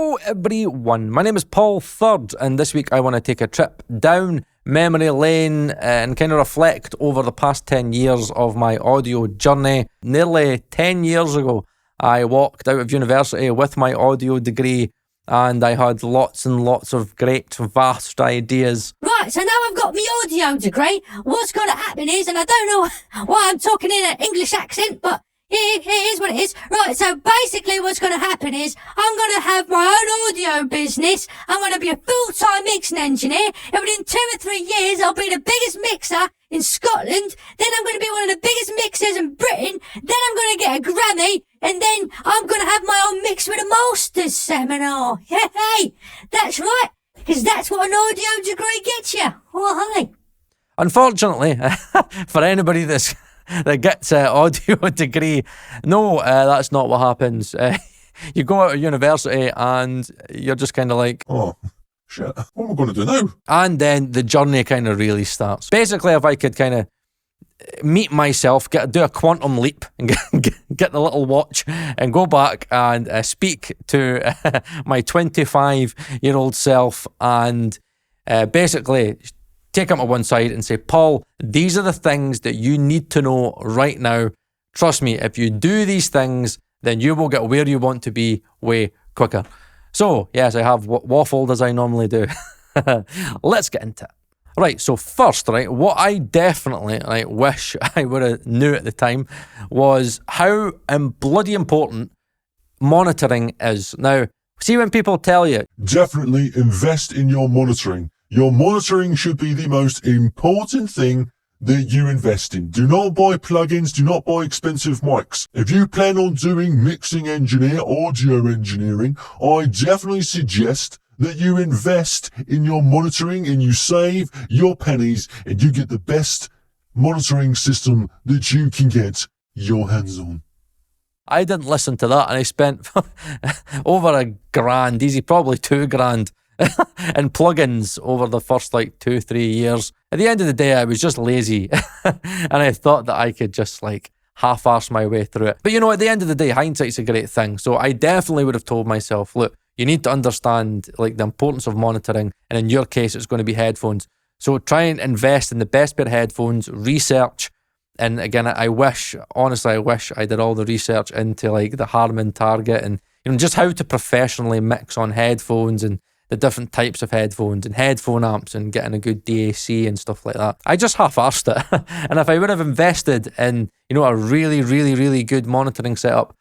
Hello everyone, my name is Paul Third, and this week I want to take a trip down memory lane and kind of reflect over the past 10 years of my audio journey. Nearly 10 years ago, I walked out of university with my audio degree, and I had lots and lots of great, vast ideas. Right, so now I've got my audio degree. What's going to happen is, and I don't know why I'm talking in an English accent, but it is what it is. Right, so basically what's going to happen is I'm going to have my own audio business. I'm going to be a full-time mixing engineer, and within 2 or 3 years I'll be the biggest mixer in Scotland. Then I'm going to be one of the biggest mixers in Britain. Then I'm going to get a Grammy, and then I'm going to have my own Mix with a Masters seminar. Yeah, hey, that's right, because that's what an audio degree gets you. Oh, hey. Unfortunately, for anybody that gets an audio degree, no, that's not what happens. You go out of university and you're just kind of like, oh, shit, what am I going to do now? And then the journey kind of really starts. Basically, if I could kind of meet myself, do a quantum leap and get the little watch and go back and speak to my 25-year-old self and basically take him to one side and say, Paul, these are the things that you need to know right now. Trust me, if you do these things, then you will get where you want to be way quicker. So, yes, I have waffled as I normally do. Let's get into it. Right, so first, right, what I definitely wish I would have knew at the time was how bloody important monitoring is. Now, see when people tell you, definitely invest in your monitoring. Your monitoring should be the most important thing that you invest in. Do not buy plugins, do not buy expensive mics. If you plan on doing mixing audio engineering, I definitely suggest that you invest in your monitoring and you save your pennies and you get the best monitoring system that you can get your hands on. I didn't listen to that, and I spent over $1,000, easy, probably $2,000 in plugins over the first 2-3 years. At the end of the day, I was just lazy and I thought that I could just half-arse my way through it. But at the end of the day, hindsight's a great thing. So I definitely would have told myself, look, you need to understand the importance of monitoring, and in your case, it's going to be headphones. So try and invest in the best pair of headphones, research. And again, I wish I did all the research into the Harman Target and just how to professionally mix on headphones and the different types of headphones and headphone amps and getting a good DAC and stuff like that. I just half-arsed it. And if I would have invested in, a really, really, really good monitoring setup,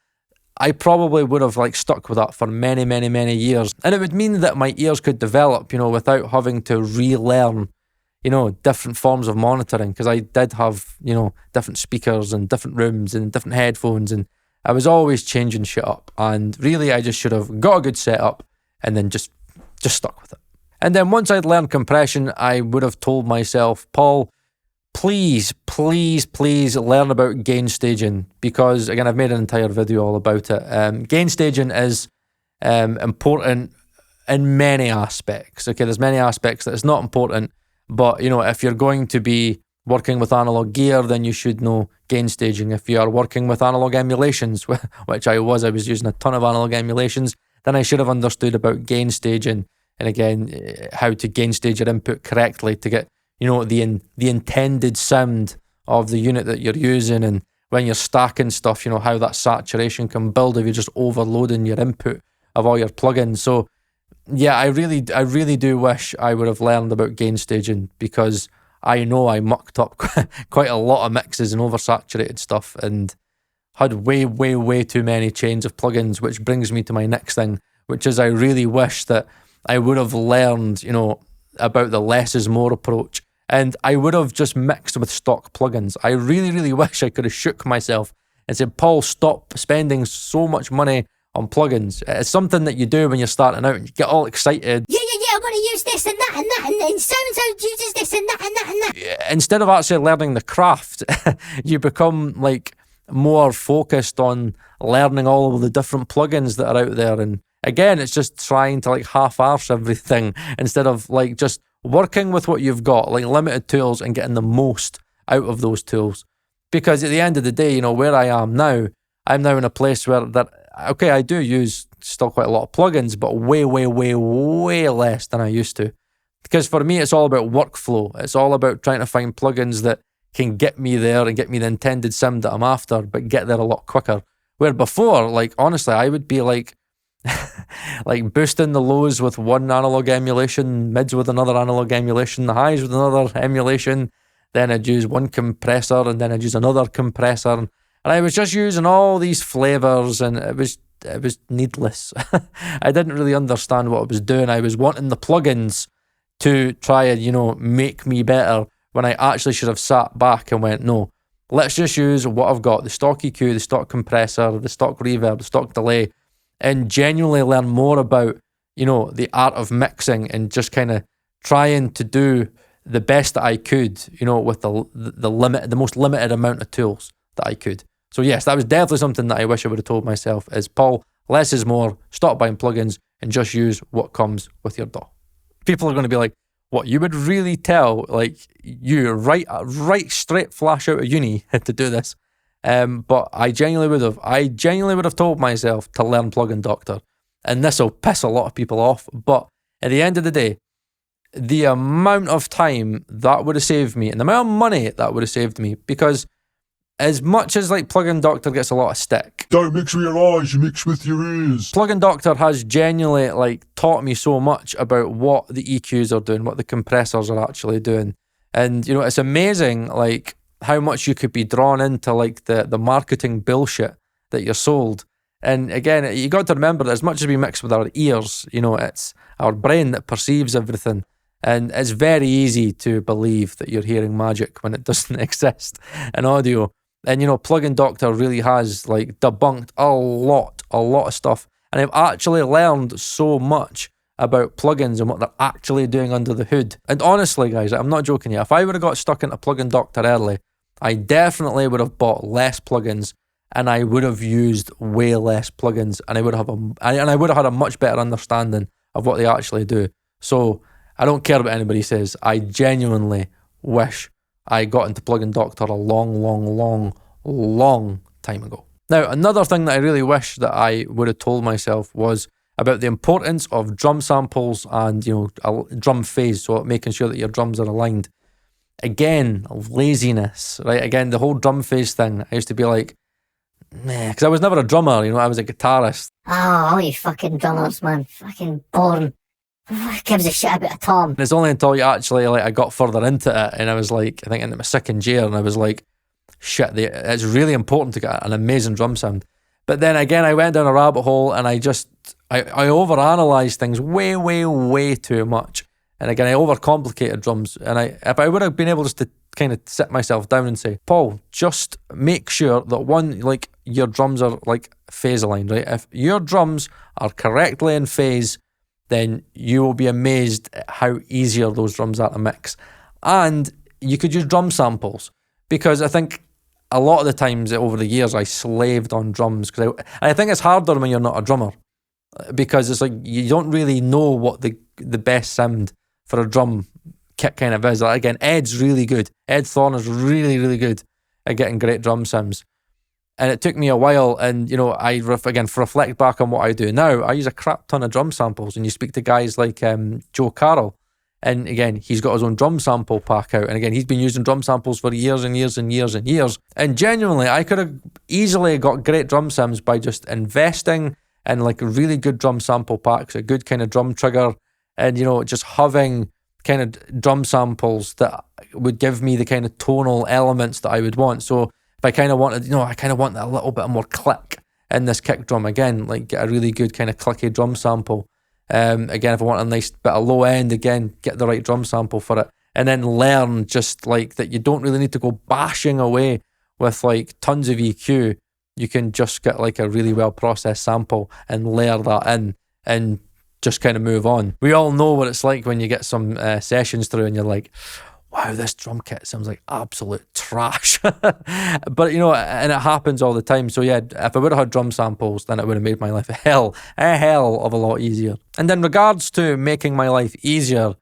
I probably would have stuck with that for many, many, many years. And it would mean that my ears could develop, without having to relearn, different forms of monitoring, because I did have, different speakers and different rooms and different headphones, and I was always changing shit up. And really, I just should have got a good setup and then just stuck with it. And then once I'd learned compression, I would have told myself, Paul, please, please, please learn about gain staging, because again, I've made an entire video all about it. Gain staging is important in many aspects. Okay, there's many aspects that it's not important, but if you're going to be working with analog gear, then you should know gain staging. If you are working with analog emulations, which I was using a ton of analog emulations, then I should have understood about gain staging, and again, how to gain stage your input correctly to get, the intended sound of the unit that you're using, and when you're stacking stuff, how that saturation can build if you're just overloading your input of all your plugins. So yeah, I really do wish I would have learned about gain staging, because I know I mucked up quite a lot of mixes and oversaturated stuff and had way, way, way too many chains of plugins, which brings me to my next thing, which is I really wish that I would have learned, about the less is more approach, and I would have just mixed with stock plugins. I really, really wish I could have shook myself and said, Paul, stop spending so much money on plugins. It's something that you do when you're starting out and you get all excited. Yeah, I'm going to use this and that and that, and then so-and-so uses this and that and that and that. Instead of actually learning the craft, you become more focused on learning all of the different plugins that are out there. And again, it's just trying to half-arse everything instead of just working with what you've got, limited tools, and getting the most out of those tools. Because at the end of the day, where I am now, I'm now in a place where I do use still quite a lot of plugins, but way, way, way, way less than I used to. Because for me, it's all about workflow. It's all about trying to find plugins that can get me there and get me the intended sim that I'm after, but get there a lot quicker. Where before, like, honestly, I would be like, like boosting the lows with one analog emulation, mids with another analog emulation, the highs with another emulation. Then I'd use one compressor, and then I'd use another compressor. And I was just using all these flavors, and it was needless. I didn't really understand what I was doing. I was wanting the plugins to try and, you know, make me better, when I actually should have sat back and went, no, let's just use what I've got, the stock EQ, the stock compressor, the stock reverb, the stock delay, and genuinely learn more about, you know, the art of mixing, and just kind of trying to do the best that I could, you know, with the most limited amount of tools that I could. So yes, that was definitely something that I wish I would have told myself, is, Paul, less is more, stop buying plugins and just use what comes with your DAW. People are going to be like, what, you would really tell, like, you right straight flash out of uni to do this? But I genuinely would have. I genuinely would have told myself to learn plugindoctor. And this will piss a lot of people off. But at the end of the day, the amount of time that would have saved me, and the amount of money that would have saved me, because as much as like plugindoctor gets a lot of stick, Don't mix with your eyes, you mix with your ears. plugindoctor has genuinely like taught me so much about what the EQs are doing, what the compressors are actually doing. And, you know, it's amazing like how much you could be drawn into like the marketing bullshit that you're sold. And again, you got to remember that as much as we mix with our ears, you know, it's our brain that perceives everything. And it's very easy to believe that you're hearing magic when it doesn't exist in audio. And, you know, plugindoctor really has like debunked a lot of stuff. And I've actually learned so much about plugins and what they're actually doing under the hood. And honestly, guys, I'm not joking here. If I would have got stuck into plugindoctor early, I definitely would have bought less plugins, and I would have used way less plugins, and I would have had a much better understanding of what they actually do. So I don't care what anybody says. I genuinely wish I got into plugindoctor a long time ago. Now, another thing that I really wish that I would have told myself was about the importance of drum samples and, you know, a drum phase, so making sure that your drums are aligned. Again, laziness, right? Again, the whole drum phase thing, I used to be like, nah, because I was never a drummer, you know, I was a guitarist. Oh, all you fucking drummers, man. Fucking boring. Who gives a shit about a tom? And it's only until you actually, like, I got further into it, and I was like, I think into my second year, and I was like, shit, it's really important to get an amazing drum sound. But then again, I went down a rabbit hole, and I overanalyzed things way too much. And again, I overcomplicated drums. And if I would have been able just to kind of sit myself down and say, Paul, just make sure that one, like, your drums are like phase aligned, right? If your drums are correctly in phase, then you will be amazed at how easier those drums are to mix. And you could use drum samples, because I think a lot of the times over the years I slaved on drums, because I think it's harder when you're not a drummer, because it's like you don't really know what the best sound for a drum kit kind of is. Like, again, Ed's really good. Ed Thorner's really good at getting great drum sims. And it took me a while, and, you know, reflect back on what I do now, I use a crap ton of drum samples. And you speak to guys like Joe Carroll, and again, he's got his own drum sample pack out. And again, he's been using drum samples for years. And genuinely, I could have easily got great drum sims by just investing in like really good drum sample packs, a good kind of drum trigger, and, you know, just having kind of drum samples that would give me the kind of tonal elements that I would want. So if I kind of wanted, you know, I kind of want a little bit more click in this kick drum, again, like get a really good kind of clicky drum sample. Again, if I want a nice bit of low end, again, get the right drum sample for it. And then learn just like that you don't really need to go bashing away with like tons of EQ. You can just get like a really well processed sample and layer that in and just kind of move on. We all know what it's like when you get some sessions through and you're like, wow, this drum kit sounds like absolute trash. But, you know, and it happens all the time. So yeah, if I would have had drum samples, then it would have made my life a hell of a lot easier. And in regards to making my life easier,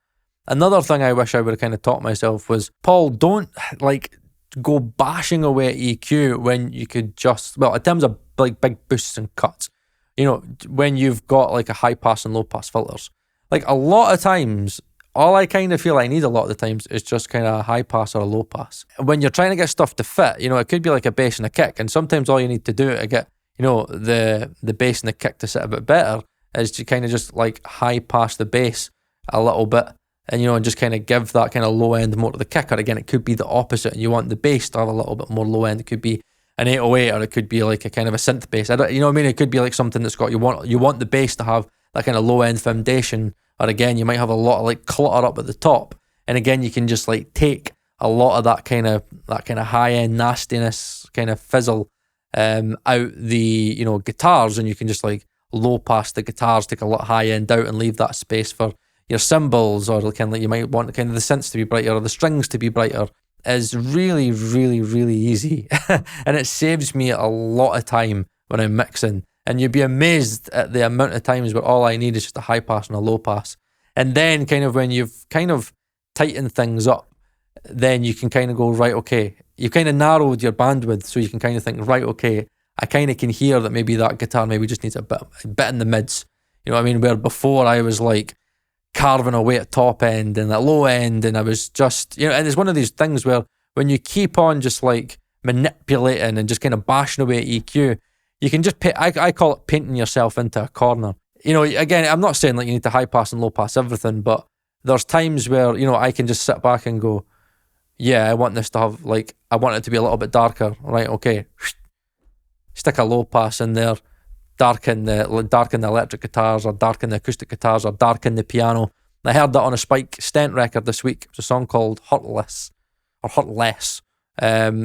another thing I wish I would have kind of taught myself was, Paul, don't like go bashing away at EQ when you could just, well, in terms of like big boosts and cuts, you know, when you've got like a high pass and low pass filters, like a lot of times, all I kind of feel I need a lot of the times is just kind of a high pass or a low pass. When you're trying to get stuff to fit, you know, it could be like a bass and a kick, and sometimes all you need to do to get, you know, the bass and the kick to sit a bit better is to kind of just like high pass the bass a little bit, and you know, and just kind of give that kind of low end more to the kick. Or again, it could be the opposite, and you want the bass to have a little bit more low end. It could be an 808, or it could be like a kind of a synth bass. You know what I mean? It could be like something that's got, you want the bass to have that kind of low end foundation. Or again, you might have a lot of like clutter up at the top, and again, you can just like take a lot of that kind of high end nastiness, kind of fizzle out the, you know, guitars, and you can just like low pass the guitars, take a lot of high end out, and leave that space for your cymbals, or kind of like you might want kind of the synths to be brighter or the strings to be brighter. Is really, really, really easy. And it saves me a lot of time when I'm mixing. And you'd be amazed at the amount of times where all I need is just a high pass and a low pass. And then kind of when you've kind of tightened things up, then you can kind of go, right, okay, you've kind of narrowed your bandwidth, so you can kind of think, right, okay, I kind of can hear that maybe that guitar maybe just needs a bit in the mids. You know what I mean? Where before I was like carving away at top end and at low end, and I was just, you know, and it's one of these things where when you keep on just like manipulating and just kind of bashing away at EQ, you can just I call it painting yourself into a corner. You know, again, I'm not saying like you need to high pass and low pass everything, but there's times where, you know, I can just sit back and go, yeah, I want this to have like, I want it to be a little bit darker, right? Okay, stick a low pass in there, darken the electric guitars, or darken the acoustic guitars, or darken the piano. I heard that on a Spike Stent record this week. It's a song called Hurtless, or Hurtless,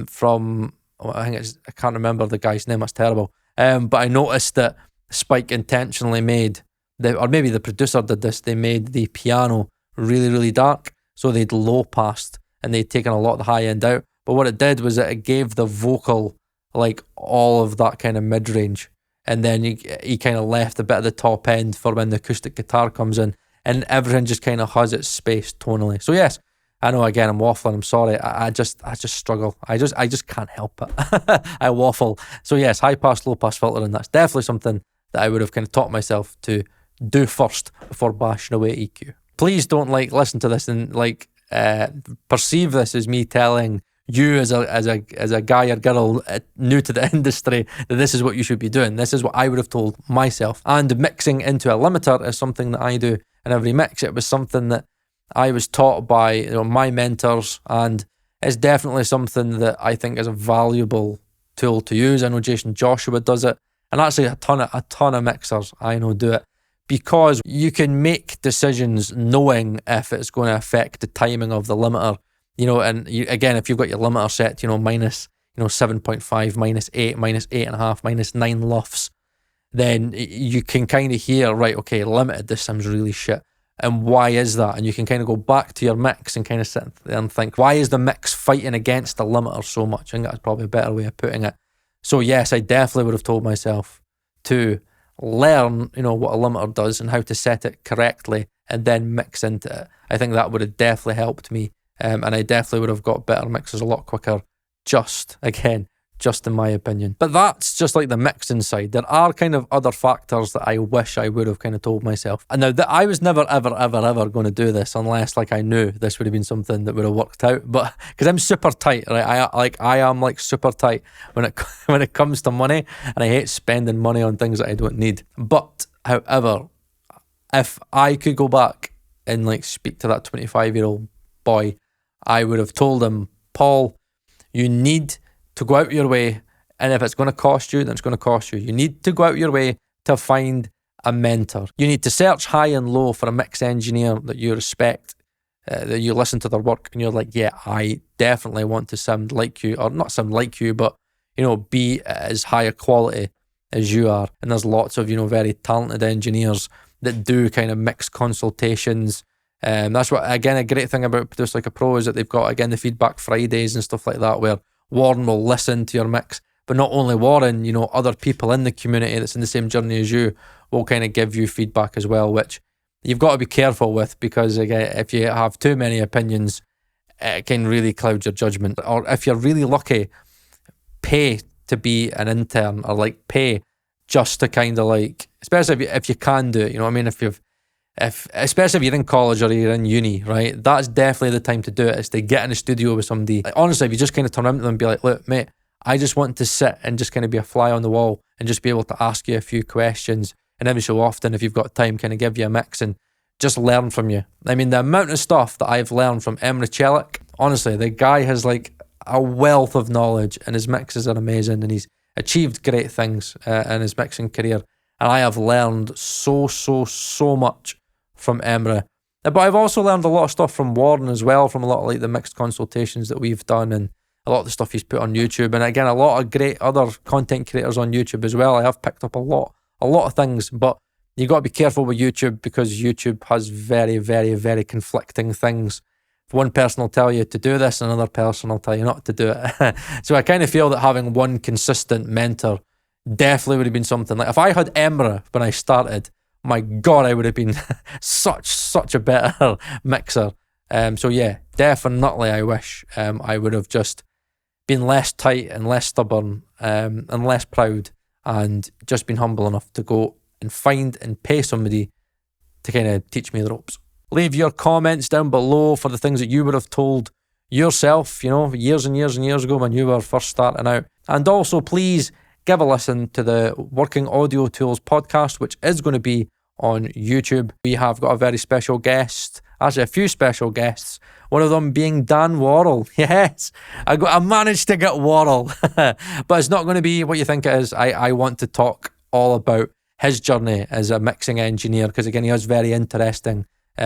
from, I can't remember the guy's name, that's terrible. But I noticed that Spike intentionally made, or maybe the producer did this, they made the piano really, really dark, so they'd low passed, and they'd taken a lot of the high end out. But what it did was it gave the vocal like all of that kind of mid-range. And then he kind of left a bit of the top end for when the acoustic guitar comes in, and everything just kind of has its space tonally. So yes, I know, again, I'm waffling, I'm sorry. I just struggle. I just can't help it. I waffle. So yes, high pass, low pass filtering, that's definitely something that I would have kind of taught myself to do first before bashing away EQ. Please don't like listen to this and like perceive this as me telling you as a guy or girl new to the industry that this is what you should be doing. This is what I would have told myself. And mixing into a limiter is something that I do in every mix. It was something that I was taught by, you know, my mentors, and it's definitely something that I think is a valuable tool to use. I know Jason Joshua does it, and actually a ton of mixers I know do it, because you can make decisions knowing if it's going to affect the timing of the limiter. You know, and again, if you've got your limiter set, you know, minus, you know, 7.5, minus 8, minus 8.5, minus 9 lofts, then you can kind of hear, right, okay, limited, this sounds really shit. And why is that? And you can kind of go back to your mix and kind of sit there and think, why is the mix fighting against the limiter so much? I think that's probably a better way of putting it. So yes, I definitely would have told myself to learn, you know, what a limiter does and how to set it correctly, and then mix into it. I think that would have definitely helped me. And I definitely would have got better mixes a lot quicker, just in my opinion. But that's just like the mixing side. There are kind of other factors that I wish I would have kind of told myself. And now that I was never, ever going to do this unless like I knew this would have been something that would have worked out. But because I'm super tight, right? I am like super tight when it comes to money, and I hate spending money on things that I don't need. But however, if I could go back and like speak to that 25-year-old boy, I would have told him, Paul, you need to go out your way, and if it's going to cost you, then it's going to cost you. You need to go out your way to find a mentor. You need to search high and low for a mix engineer that you respect, that you listen to their work, and you're like, yeah, I definitely want to sound like you, or not sound like you, but, you know, be as high a quality as you are. And there's lots of, you know, very talented engineers that do kind of mix consultations. That's what, again, a great thing about Produce Like a Pro is that they've got, again, the feedback Fridays and stuff like that, where Warren will listen to your mix. But not only Warren, you know, other people in the community that's in the same journey as you will kind of give you feedback as well, which you've got to be careful with, because again, if you have too many opinions, it can really cloud your judgment. Or if you're really lucky, pay to be an intern, or like pay just to kind of like, especially if you can do it, you know what I mean? Especially if you're in college or you're in uni, right? That's definitely the time to do it, is to get in a studio with somebody. Like, honestly, if you just kind of turn around to them and be like, look, mate, I just want to sit and just kind of be a fly on the wall and just be able to ask you a few questions. And every so often, if you've got time, kind of give you a mix and just learn from you. I mean, the amount of stuff that I've learned from Emre Çelik, honestly, the guy has like a wealth of knowledge and his mixes are amazing and he's achieved great things in his mixing career. And I have learned so much from Emre. But I've also learned a lot of stuff from Warren as well, from a lot of like the mixed consultations that we've done and a lot of the stuff he's put on YouTube. And again, a lot of great other content creators on YouTube as well. I have picked up a lot of things, but you got to be careful with YouTube because YouTube has very conflicting things. One person will tell you to do this, and another person will tell you not to do it. So I kind of feel that having one consistent mentor definitely would have been something. Like if I had Emre when I started, my God, I would have been such a better mixer. So yeah, definitely I wish I would have just been less tight and less stubborn and less proud and just been humble enough to go and find and pay somebody to kind of teach me the ropes. Leave your comments down below for the things that you would have told yourself, you know, years and years and years ago when you were first starting out. And also, please give a listen to the Working Audio Tools podcast, which is going to be on YouTube. We have got a very special guest, actually a few special guests, one of them being Dan Worrell. Yes, I managed to get Worrell, but it's not going to be what you think it is. I want to talk all about his journey as a mixing engineer, because again, he has very interesting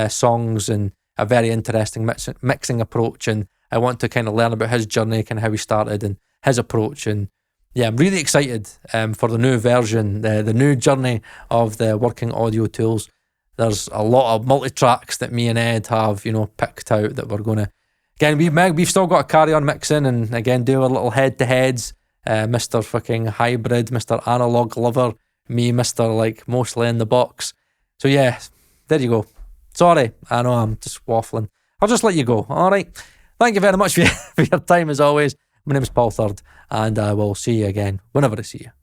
songs and a very interesting mixing approach, and I want to kind of learn about his journey, kind of how he started and his approach. And yeah, I'm really excited for the new version, the new journey of the Working Audio Tools. There's a lot of multi-tracks that me and Ed have, you know, picked out that we're going to, again, we've still got to carry on mixing and again do our little head-to-heads. Mr. fucking hybrid, Mr. analog lover, me, Mr. like mostly in the box. So yeah, there you go. Sorry, I know I'm just waffling. I'll just let you go, all right? Thank you very much for your time as always. My name is Paul Third, and I will see you again whenever I see you.